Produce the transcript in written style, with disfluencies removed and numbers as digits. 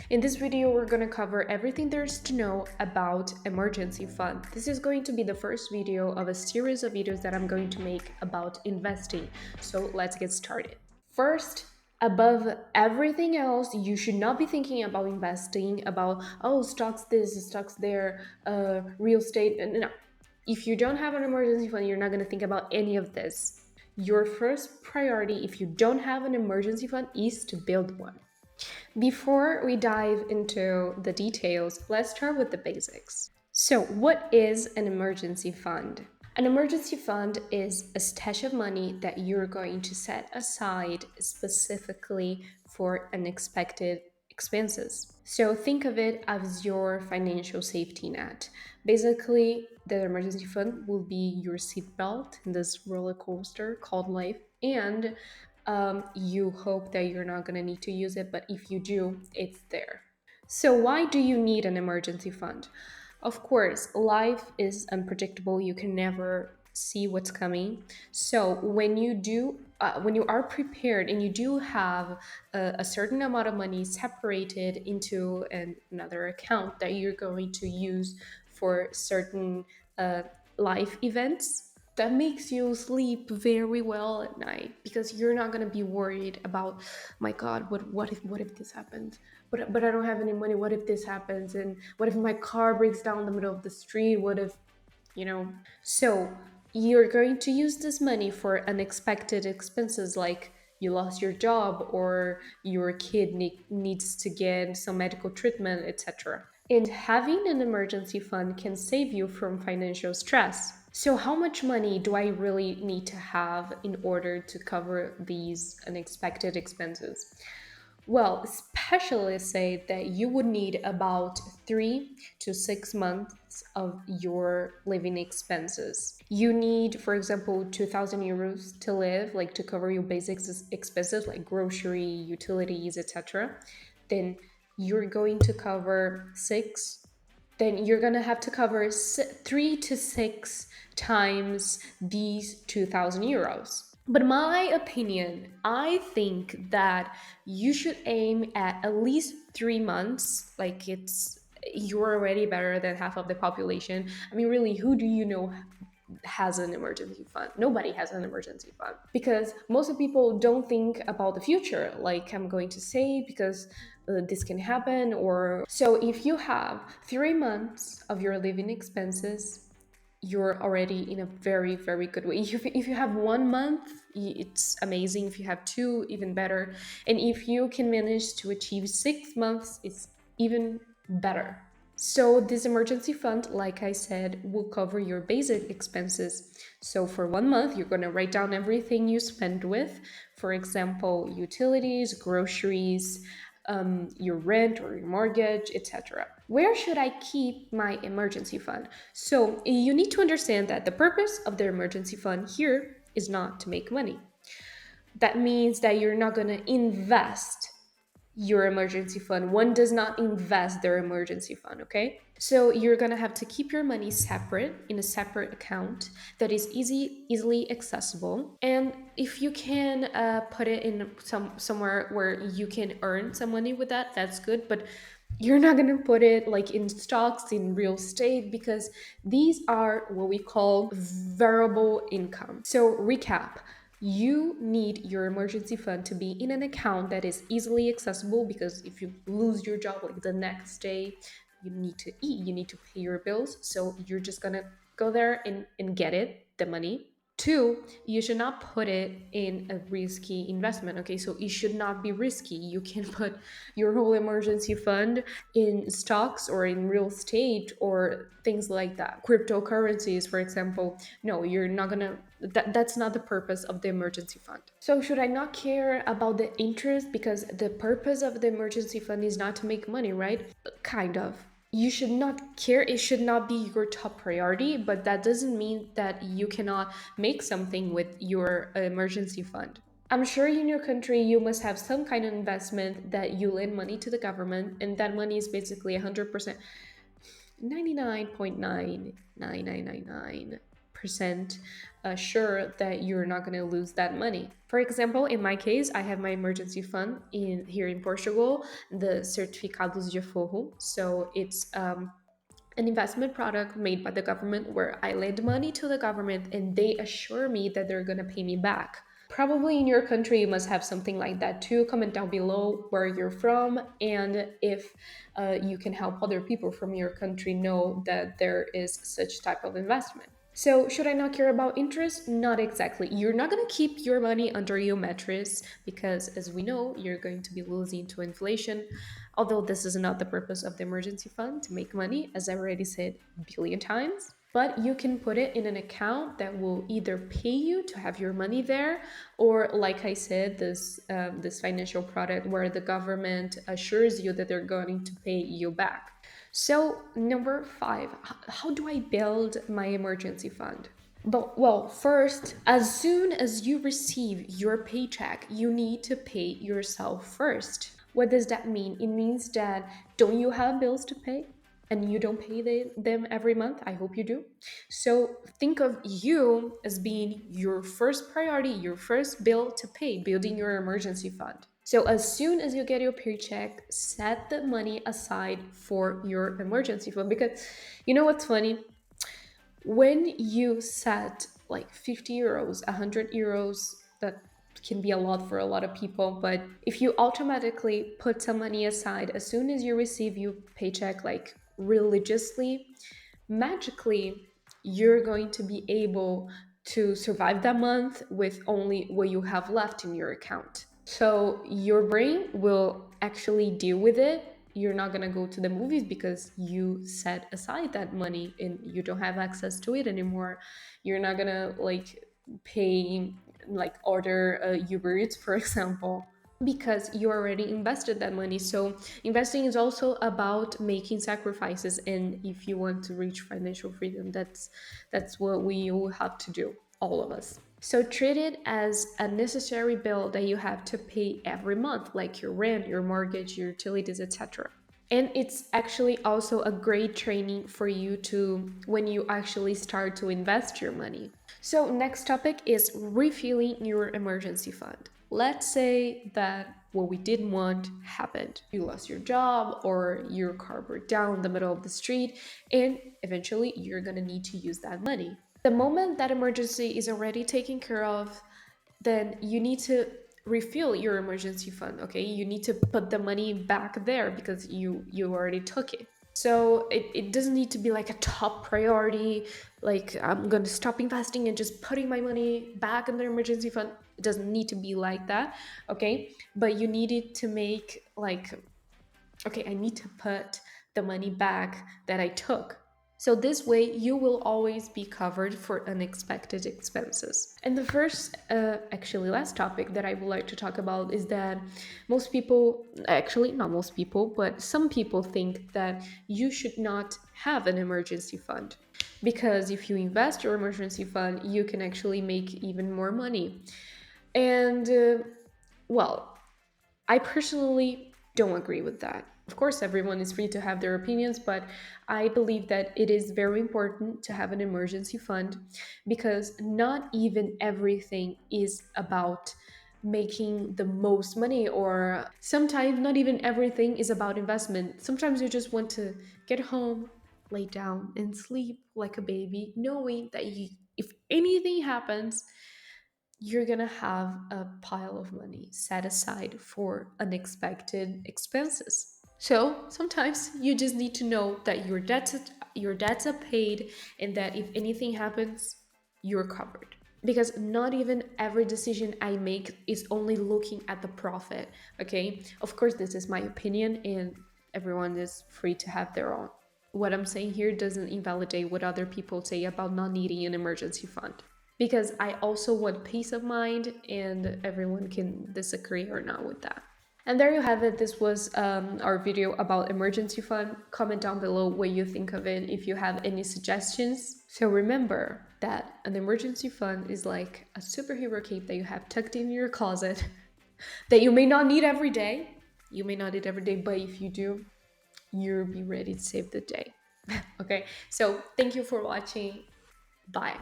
In this video, we're going to cover everything there is to know about emergency fund. This is going to be the first video of a series of videos that I'm going to make about investing. So let's get started. First, above everything else, you should not be thinking about investing, about, oh, stocks this, stocks there, real estate. No. If you don't have an emergency fund, you're not going to think about any of this. Your first priority, if you don't have an emergency fund, is to build one. Before we dive into the details, let's start with the basics. So, what is an emergency fund? An emergency fund is a stash of money that you're going to set aside specifically for unexpected expenses. So, think of it as your financial safety net. Basically, the emergency fund will be your seatbelt in this roller coaster called life, and you hope that you're not going to need to use it, but if you do, it's there. So, why do you need an emergency fund? Of course, life is unpredictable. You can never see what's coming. So, when you are prepared and you do have a certain amount of money separated into another account that you're going to use for certain uh, life events, that makes you sleep very well at night because you're not going to be worried about, my god, what if this happens, but I don't have any money, what if this happens, and what if my car breaks down in the middle of the street, what if, you know. So you're going to use this money for unexpected expenses, like you lost your job or your kid needs to get some medical treatment, etc. And having an emergency fund can save you from financial stress. So, how much money do I really need to have in order to cover these unexpected expenses? Well, specialists say that you would need about 3 to 6 months of your living expenses. You need, for example, 2,000 euros to live, like to cover your basic expenses like grocery, utilities, etc. Then you're going to cover six. Then you're gonna have to cover 3 to 6 times these 2,000 euros. But my opinion, I think that you should aim at least 3 months. Like you're already better than half of the population. I mean, really, who do you know has an emergency fund? Nobody has an emergency fund because most of people don't think about the future. Like, I'm going to save because this can happen. Or so if you have 3 months of your living expenses, you're already in a very, very good way. If you have 1 month, it's amazing. If you have two, even better. And if you can manage to achieve 6 months, it's even better. So this emergency fund, like I said, will cover your basic expenses. So for 1 month, you're going to write down everything you spend with. For example, utilities, groceries, your rent or your mortgage, etc. Where should I keep my emergency fund? So you need to understand that the purpose of the emergency fund here is not to make money. That means that you're not going to invest your emergency fund. One does not invest their emergency fund, okay? So you're gonna have to keep your money separate in a separate account that is easily accessible. And if you can put it in somewhere where you can earn some money with that, that's good. But you're not gonna put it like in stocks, in real estate, because these are what we call variable income. So recap, you need your emergency fund to be in an account that is easily accessible, because if you lose your job like the next day, you need to eat, you need to pay your bills. So you're just gonna go there and get it, the money. Two, you should not put it in a risky investment. Okay, so it should not be risky. You can put your whole emergency fund in stocks or in real estate or things like that. Cryptocurrencies, for example. No, you're not gonna, that's not the purpose of the emergency fund. So should I not care about the interest because the purpose of the emergency fund is not to make money, right? Kind of. You should not care, it should not be your top priority, but that doesn't mean that you cannot make something with your emergency fund. I'm sure in your country you must have some kind of investment that you lend money to the government, and that money is basically 100%, 99.99999% 100% sure that you're not going to lose that money. For example, in my case, I have my emergency fund in here in Portugal, the Certificados de Aforro. So it's an investment product made by the government where I lend money to the government and they assure me that they're going to pay me back. Probably in your country, you must have something like that too. Comment down below where you're from and if you can help other people from your country know that there is such type of investment. So, should I not care about interest? Not exactly. You're not going to keep your money under your mattress because, as we know, you're going to be losing to inflation. Although this is not the purpose of the emergency fund to make money, as I already said a billion times. But you can put it in an account that will either pay you to have your money there, or like I said, this financial product where the government assures you that they're going to pay you back. So, number five, how do I build my emergency fund? But well, first, as soon as you receive your paycheck, you need to pay yourself first. What does that mean? It means that don't you have bills to pay? And you don't pay them every month? I hope you do. So think of you as being your first priority, your first bill to pay, building your emergency fund. So as soon as you get your paycheck, set the money aside for your emergency fund. Because you know what's funny? When you set like 50 euros, 100 euros, that can be a lot for a lot of people, but if you automatically put some money aside as soon as you receive your paycheck, like religiously, magically, you're going to be able to survive that month with only what you have left in your account. So your brain will actually deal with it. You're not going to go to the movies because you set aside that money and you don't have access to it anymore. You're not going to like pay, like order Uber Eats, for example, because you already invested that money. So investing is also about making sacrifices, and if you want to reach financial freedom, that's what we all have to do, all of us. So treat it as a necessary bill that you have to pay every month, like your rent, your mortgage, your utilities, etc. And it's actually also a great training for you to when you actually start to invest your money. So next topic is refilling your emergency fund. Let's say that what we didn't want happened. You lost your job or your car broke down in the middle of the street, and eventually you're gonna need to use that money. The moment that emergency is already taken care of, then you need to refill your emergency fund. Okay, you need to put the money back there because you already took it. So it doesn't need to be like a top priority, like I'm gonna stop investing and just putting my money back in the emergency fund. It doesn't need to be like that. Okay, but you need it to make like, okay, I need to put the money back that I took. So this way you will always be covered for unexpected expenses. And the first, actually last topic that I would like to talk about is that most people, actually not most people, but some people think that you should not have an emergency fund. Because if you invest your emergency fund, you can actually make even more money. And well, I personally don't agree with that. Of course, everyone is free to have their opinions, but I believe that it is very important to have an emergency fund because not even everything is about making the most money, or sometimes not even everything is about investment. Sometimes you just want to get home, lay down, and sleep like a baby, knowing that if anything happens, you're gonna have a pile of money set aside for unexpected expenses. So sometimes you just need to know that your debts are paid and that if anything happens, you're covered. Because not even every decision I make is only looking at the profit, okay? Of course, this is my opinion and everyone is free to have their own. What I'm saying here doesn't invalidate what other people say about not needing an emergency fund, because I also want peace of mind, and everyone can disagree or not with that. And there you have it. This was our video about emergency fund. Comment down below what you think of it, if you have any suggestions. So remember that an emergency fund is like a superhero cape that you have tucked in your closet that you may not need every day. You may not need every day, but if you do, you'll be ready to save the day. Okay, so thank you for watching. Bye.